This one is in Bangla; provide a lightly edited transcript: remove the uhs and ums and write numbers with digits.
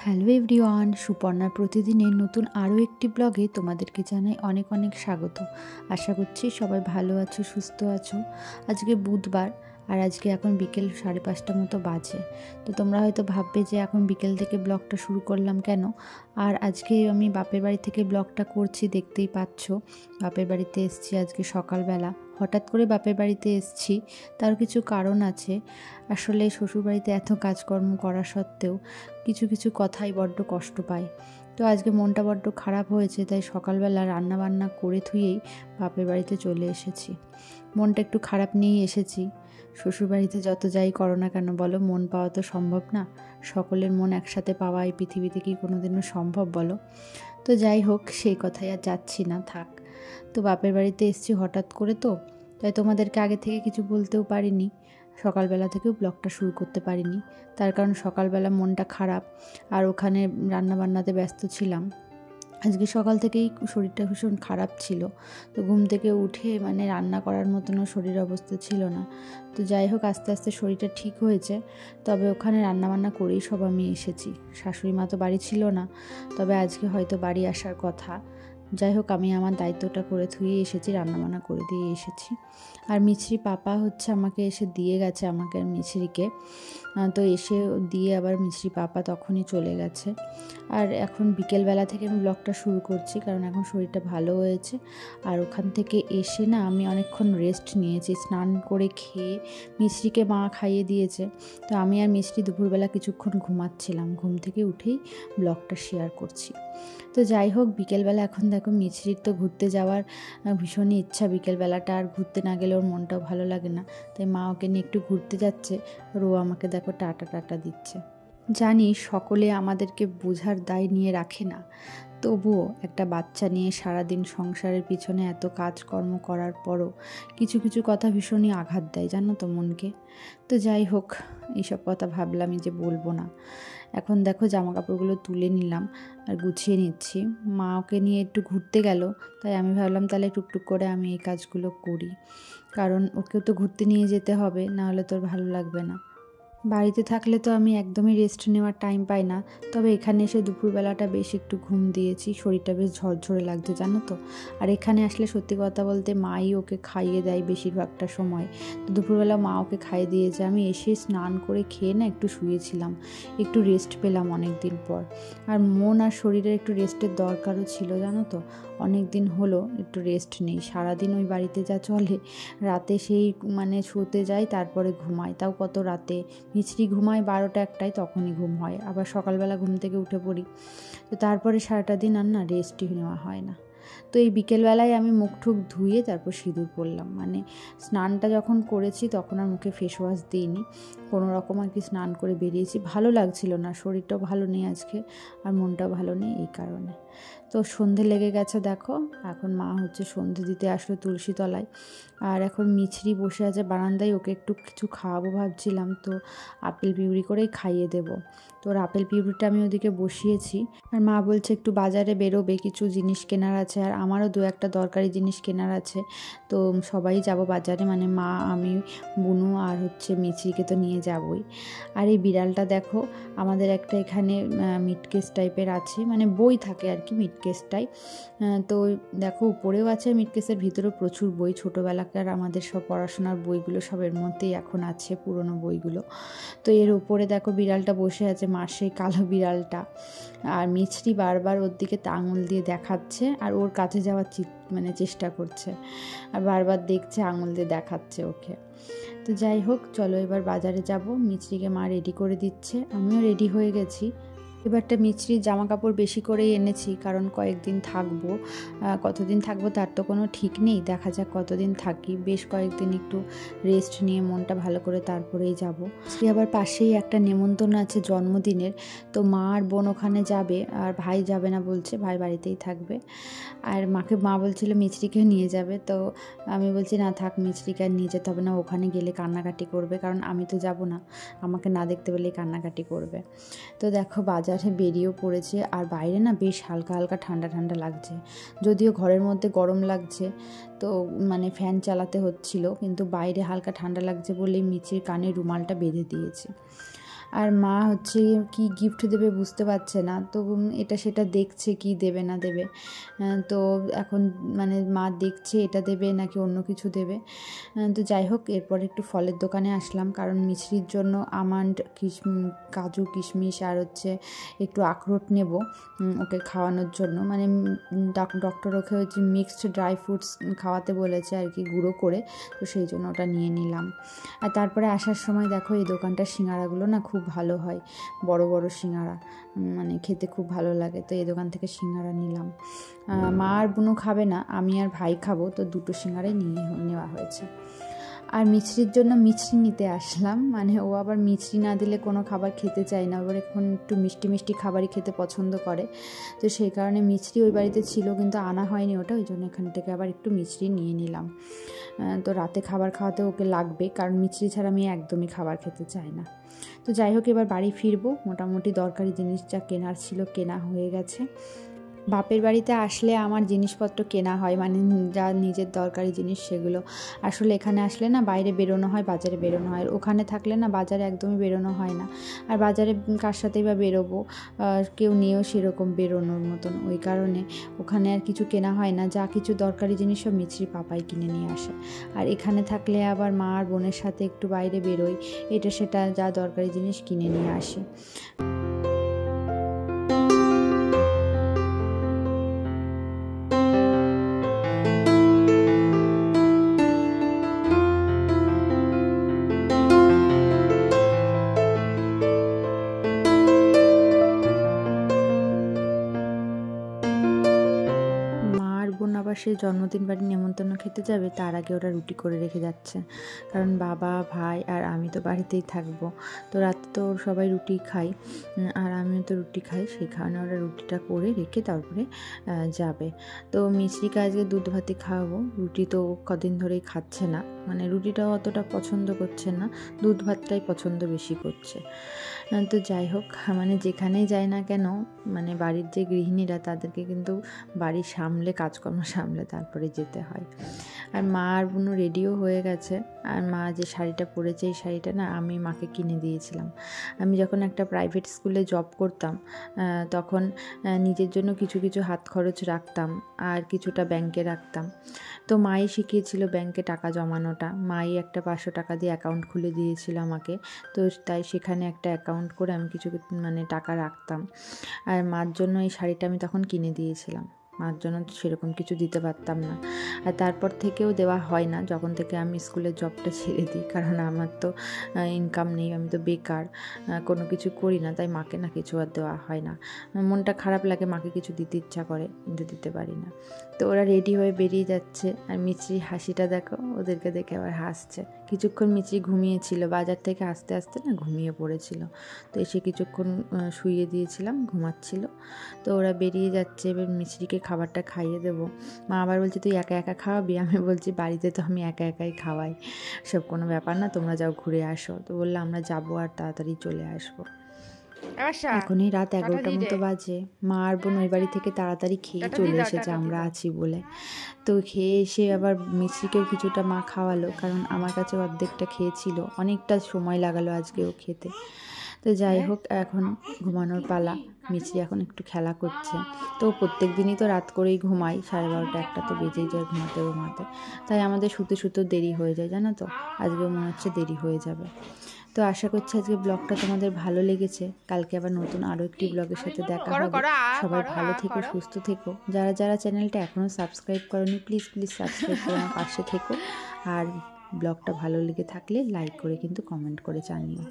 হ্যালো এভরিওয়ান, সুপর্ণার প্রতিদিনের নতুন আরও একটি ব্লগে তোমাদেরকে জানাই অনেক অনেক স্বাগত। আশা করছি সবাই ভালো আছো, সুস্থ আছো। আজকে বুধবার আর আজকে এখন বিকেল 5:30 মতো বাজে। তো তোমরা হয়তো ভাববে যে এখন বিকেল থেকে ব্লগটা শুরু করলাম কেন। আর আজকে আমি বাপের বাড়ি থেকে ব্লগটা করছি, দেখতেই পাচ্ছ। বাপের বাড়িতে এসেছি আজকে সকালবেলা, হঠাৎ করে বাপের বাড়িতে এসেছি, তার কিছু কারণ আছে। আসলে শ্বশুরবাড়িতে এত কাজকর্ম করা সত্ত্বেও কিছু কিছু কথাই বড্ড কষ্ট পাই। তো আজকে মনটা বড্ড খারাপ হয়েছে, তাই সকালবেলা রান্না বান্না করে থুয়েই বাপের বাড়িতে চলে এসেছি। মনটা একটু খারাপ নিয়েই এসেছি। শ্বশুরবাড়িতে যত যাই করো না কেন বলো, মন পাওয়া তো সম্ভব না। সকলের মন একসাথে পাওয়া এই পৃথিবীতে কি কোনোদিনও সম্ভব বলো? তো যাই হোক, সেই কথাই আর যাচ্ছি না, থাক। তো বাপের বাড়িতে এসেছি হঠাৎ করে, তো তাই তোমাদেরকে আগে থেকে কিছু বলতেও পারিনি, সকালবেলা থেকেও ব্লগটা শুরু করতে পারিনি। তার কারণ সকালবেলা মনটা খারাপ আর ওখানে রান্নাবান্নাতে ব্যস্ত ছিলাম। আজকে সকাল থেকেই শরীরটা ভীষণ খারাপ ছিল। তো ঘুম থেকে উঠে রান্না করার মতনও শরীর অবস্থা ছিল না। তো যাই হোক, আস্তে আস্তে শরীরটা ঠিক হয়েছে। তবে ওখানে রান্নাবান্না করেই সব আমি এসেছি। শাশুড়ি মা তো বাড়ি ছিল না, তবে আজকে হয়তো বাড়ি আসার কথা। যাই হোক, আমি আমার দায়িত্বটা করে থুয়ে এসেছি, রান্নাবান্না করে দিয়ে এসেছি। আর মিছরি পাপা আমাকে এসে দিয়ে গেছে, আমাকে আর মিছরিকে। তো এসে দিয়ে আবার মিছরি পাপা তখনই চলে গেছে। আর এখন বিকেলবেলা থেকে আমি ব্লগটা শুরু করছি, কারণ এখন শরীরটা ভালো হয়েছে। আর ওখান থেকে এসে না আমি অনেকক্ষণ রেস্ট নিয়েছি, স্নান করে খেয়ে মিছরিকে মা খাইয়ে দিয়েছে। তো আমি আর মিছরি দুপুরবেলা কিছুক্ষণ ঘুমাচ্ছিলাম, ঘুম থেকে উঠেই ব্লগটা শেয়ার করছি। তো যাই হোক, বিকেলবেলা এখন দেখো মিছরির তো ঘুরতে যাওয়ার ভীষণই ইচ্ছা। বিকেলবেলাটা আর ঘুরতে না গেলে ওর মনটাও ভালো লাগে না, তাই মা ওকে নিয়ে একটু ঘুরতে যাচ্ছে। আর ও আমাকে দেখো টাটা টাটা দিচ্ছে। জানি সকলে আমাদেরকে বোঝার দায় নিয়ে রাখে না, তবুও একটা বাচ্চা নিয়ে সারাদিন সংসারের পিছনে এত কাজকর্ম করার পরও কিছু কিছু কথা ভীষণই আঘাত দেয়, জানো তো মনকে। তো যাই হোক, এইসব কথা ভাবলামই যে বলবো না। এখন দেখো জামা কাপড়গুলো তুলে নিলাম আর গুছিয়ে নিচ্ছি। মা ওকে নিয়ে একটু ঘুরতে গেল, তাই আমি ভাবলাম তাহলে টুকটুক করে আমি এই কাজগুলো করি, কারণ ওকেও তো ঘুরতে নিয়ে যেতে হবে, নাহলে তোর ভালো লাগবে না। বাড়িতে থাকলে তো আমি একদমই রেস্ট নেওয়ার টাইম পাই না। তবে এখানে এসে দুপুরবেলাটা বেশ একটু ঘুম দিয়েছি, শরীরটা বেশ ঝরঝরে লাগছে, জানো তো। আর এখানে আসলে সত্যি কথা বলতে মাই ওকে খাইয়ে দেয় বেশিরভাগটা সময়। তো দুপুরবেলা মা ওকে খাইয়ে দিয়েছে, আমি এসে স্নান করে খেয়ে না একটু শুয়েছিলাম, একটু রেস্ট পেলাম অনেক দিন পর। আর মন আর শরীরের একটু রেস্টের দরকারও ছিল, জানো তো। অনেক দিন হলো একটু রেস্ট নেই, সারাদিন ওই বাড়িতে যা চলে, রাতে সেই শুতে যাই, তারপরে ঘুমাই, তাও কত রাতে। মিছরি ঘুমায় 12টা-1টায়, তখনই ঘুম হয়। আবার সকালবেলা ঘুম থেকে উঠে পড়ি। তো তারপরে সারাটা দিন আর না রেস্টই নেওয়া হয় না। তো এই বিকেলবেলায় আমি মুখ ঠুক ধুয়ে তারপর সিঁদুর পরলাম। স্নানটা যখন করেছি তখন আর মুখে ফেস ওয়াশ দিইনি, কোনো রকম আর কি স্নান করে বেরিয়েছি। ভালো লাগছিল না, শরীরটাও ভালো নেই আজকে, আর মনটাও ভালো নেই, এই কারণে। তো সন্ধে লেগে গেছে দেখো, এখন মা সন্ধে দিতে আসলো তুলসী তলায়। আর এখন মিছরি বসে আছে বারান্দায়, ওকে একটু কিছু খাওয়াবো ভাবছিলাম, তো আপেল পিউরি করেই খাইয়ে দেবো। তো ওর আপেল পিউরিটা আমি ওদিকে বসিয়েছি। আর মা বলছে একটু বাজারে বেরোবে, কিছু জিনিস কেনার আছে, আর আমারও 2-1টা দরকারি জিনিস কেনার আছে। তো সবাই যাব বাজারে, মা, আমি, বুনু আর মিছরিকে তো নিয়ে যাবই। আর এই বিড়ালটা দেখো, আমাদের একটা এখানে মিটকেস টাইপের আছে, বই থাকে আর কি মিটকেস টাইপ। তো দেখো উপরেও আছে, মিটকেসের ভিতরেও প্রচুর বই, ছোটোবেলাকার আমাদের সব পড়াশোনার বইগুলো সব এর মধ্যেই এখন আছে, পুরনো বইগুলো। তো এর উপরে দেখো বিড়ালটা বসে আছে, মার সেই কালো বিড়ালটা। আর মিছরি বারবার ওর দিকে আঙুল দিয়ে দেখাচ্ছে, আর ওর কাছে যাওয়ার চেষ্টা করছে, আর বারবার দেখছে, আঙুল দিয়ে দেখাচ্ছে ওকে। তো যাই হোক, চলো এবার বাজারে যাব। মিছরিকে মা রেডি করে দিচ্ছে, আমিও রেডি হয়ে গেছি। এবারটা মিছরির জামা কাপড় বেশি করেই এনেছি, কারণ কয়েকদিন থাকবো। কতদিন থাকবো তার তো কোনো ঠিক নেই, দেখা যাক কতদিন থাকি। বেশ কয়েকদিন একটু রেস্ট নিয়ে মনটা ভালো করে তারপরেই যাব। আবার পাশেই একটা নেমন্তন্ন আছে জন্মদিনের, তো মা আর বোন ওখানে যাবে, আর ভাই যাবে না বলছে, ভাই বাড়িতেই থাকবে। আর মা বলছিল মিছরিকেও নিয়ে যাবে, তো আমি বলছি না থাক, মিছরিকে আর নিয়ে যেতে হবে না, ওখানে গেলে কান্নাকাটি করবে, কারণ আমি তো যাব না, আমাকে না দেখতে পেলেই কান্নাকাটি করবে। তো দেখো বাজারে বেরিয়েও পড়েছে, আর বাইরে না বেশ হালকা হালকা ঠান্ডা ঠান্ডা লাগছে, যদিও ঘরের মধ্যে গরম লাগছে। তো ফ্যান চালাতে হচ্ছিল, কিন্তু বাইরে হালকা ঠান্ডা লাগছে বলেই মিছরির কানে রুমালটা বেঁধে দিয়েছে। আর মা হচ্ছে কি গিফট দেবে বুঝতে পারছে না, তো এটা সেটা দেখছে কি দেবে না দেবে। তো এখন মানে মা দেখছে এটা দেবে নাকি অন্য কিছু দেবে। তো যাই হোক, এরপর একটু ফলের দোকানে আসলাম, কারণ মিছরির জন্য আমন্ড, কাজু কিশমিশ আর হচ্ছে একটু আখরোট নেব ওকে খাওয়ানোর জন্য। মানে ডক্টর ওকে হচ্ছে মিক্সড ড্রাই ফ্রুটস খাওয়াতে বলেছে আর কি, গুঁড়ো করে, তো সেই জন্য ওটা নিয়ে নিলাম। আর তারপরে আসার সময় দেখো এই দোকানটার সিঙ্গারাগুলো না খুব ভালো হয়, বড় বড় সিঙ্গারা, মানে খেতে খুব ভালো লাগে। তো এই দোকান থেকে সিঙ্গারা নিলাম। মা আর বুনু খাবে না, আমি আর ভাই খাবো, তো দুটো সিঙ্গারাই নেওয়া হয়েছে। আর মিছরির জন্য মিছরি নিতে আসলাম, মানে ও আবার মিছরি না দিলে কোনো খাবার খেতে চায় না, এবার এখন একটু মিষ্টি মিষ্টি খাবারই খেতে পছন্দ করে। তো সেই কারণে মিছরি ওই বাড়িতে ছিল কিন্তু আনা হয়নি ওটা, ওই জন্য এখান থেকে আবার একটু মিছরি নিয়ে নিলাম। তো রাতে খাবার খাওয়াতে ওকে লাগবে, কারণ মিছরি ছাড়া আমি একদমই খাবার খেতে চাই না। তো যাই হোক, এবার বাড়ি ফিরবো, মোটামুটি দরকারি জিনিস যা কেনার ছিল কেনা হয়ে গেছে। বাপের বাড়িতে আসলে আমার জিনিসপত্র কেনা হয়, মানে যা নিজের দরকারি জিনিস সেগুলো। আসলে এখানে আসলে না বাইরে বেরোনো হয়, বাজারে বেরোনো হয়, ওখানে থাকলে না বাজারে একদমই বেরোনো হয় না। আর বাজারে কার সাথেই বা বেরোবো, কেউ নিয়েও সেরকম বেরোনোর মতন, ওই কারণে ওখানে আর কিছু কেনা হয় না। যা কিছু দরকারি জিনিস সব মিছরি পাপাই কিনে নিয়ে আসে। আর এখানে থাকলে আবার মা আর বোনের সাথে একটু বাইরে বেরোই, এটা সেটা যা দরকারি জিনিস কিনে নিয়ে আসি। আবার সে জন্মদিন বাড়ির নেমন্তন্ন খেতে যাবে, তার আগে ওরা রুটি করে রেখে যাচ্ছে, কারণ বাবা, ভাই আর আমি তো বাড়িতেই থাকবো। তো রাতে তো সবাই রুটি খাই, আর আমিও তো রুটি খাই, সেই কারণে ওরা রুটিটা করে রেখে তারপরে যাবে। তো মিছরিকে আজকে দুধ ভাতই খাওয়াবো, রুটি তো কদিন ধরেই খাচ্ছে না, মানে রুটিটাও অতটা পছন্দ করছে না, দুধ ভাতটাই পছন্দ বেশি করছে। তো যাই হোক, মানে যেখানেই যায় না কেন, মানে বাড়ির যে গৃহিণীরা তাদেরকে কিন্তু বাড়ির সামলে, কাজকর্ম সামলে তারপরে যেতে হয়। আর মা আর বোনও রেডিও হয়ে গেছে। আর মা যে শাড়িটা পরেছে, এই শাড়িটা না আমি মাকে কিনে দিয়েছিলাম। আমি যখন একটা প্রাইভেট স্কুলে জব করতাম, তখন নিজের জন্য কিছু কিছু হাত খরচ রাখতাম আর কিছুটা ব্যাংকে রাখতাম। তো মাই শিখিয়েছিল ব্যাংকে টাকা জমানোটা, মাই একটা 500 টাকা দিয়ে অ্যাকাউন্ট খুলে দিয়েছিল আমাকে। তো তাই সেখানে একটা অ্যাকাউন্ট করে আমি কিছু মানে টাকা রাখতাম। আর মার জন্য এই শাড়িটা আমি তখন কিনে দিয়েছিলাম, মার জন্য সেরকম কিছু দিতে পারতাম না। আর তারপর থেকেও দেওয়া হয় না, যখন থেকে আমি স্কুলের জবটা ছেড়ে দিই, কারণ আমার তো ইনকাম নেই, আমি তো বেকার, কোনো কিছু করি না, তাই মাকে না কিছু আর দেওয়া হয় না। মনটা খারাপ লাগে, মাকে কিছু দিতে ইচ্ছা করে কিন্তু দিতে পারি না। তো ওরা রেডি হয়ে বেরিয়ে যাচ্ছে, আর মিছরি হাসিটা দেখো, ওদেরকে দেখে আবার হাসছে। কিছুক্ষণ মিছরি ঘুমিয়েছিল, বাজার থেকে আস্তে আস্তে না ঘুমিয়ে পড়েছিল, তো এসে কিছুক্ষণ শুইয়ে দিয়েছিলাম, ঘুমাচ্ছিল। তো ওরা বেরিয়ে যাচ্ছে, এবার মিছরিকে খাবারটা খাইয়ে দেবো। মা আবার বলছে তুই একা একা খাওয়াবি, আমি বলছি বাড়িতে তো আমি একা একাই খাওয়াই, সব কোনো ব্যাপার না, তোমরা যাও ঘুরে আসো। তো বললাম আমরা যাবো আর তাড়াতাড়ি চলে আসবো। এখনই রাত 11টার মতো বাজে, মা আর বোন ওই বাড়ি থেকে তাড়াতাড়ি খেয়ে চলে এসেছে আমরা আছি বলে। তো খেয়ে এসে আবার মিছরিকেও কিছুটা মা খাওয়ালো, কারণ আমার কাছে অর্ধেকটা খেয়েছিল, অনেকটা সময় লাগালো আজকেও খেতে। তো যাই হোক, এখন ঘুমানোর পালা। মিছরি এখন একটু খেলা করছে। তো প্রত্যেক দিনই তো রাত করেই ঘুমাই, 12:30 1টা তো বেজেই যায় ঘুমাতে, তাই আমাদের শুতে দেরি হয়ে যায়, জানো তো, আজকেও মনে হচ্ছে দেরি হয়ে যাবে। তো আশা করছি আজকে ব্লগটা তোমাদের ভালো লেগেছে। কালকে আবার নতুন আরও একটি ব্লগের সাথে দেখা হবে। সবাই ভালো থেকো, সুস্থ থেকো। যারা চ্যানেলটা এখনও সাবস্ক্রাইব করোনি, প্লিজ সাবস্ক্রাইব করে আমার পাশে থেকো। আর ব্লগটা ভালো লেগে থাকলে লাইক করে কিন্তু কমেন্ট করে জানিও।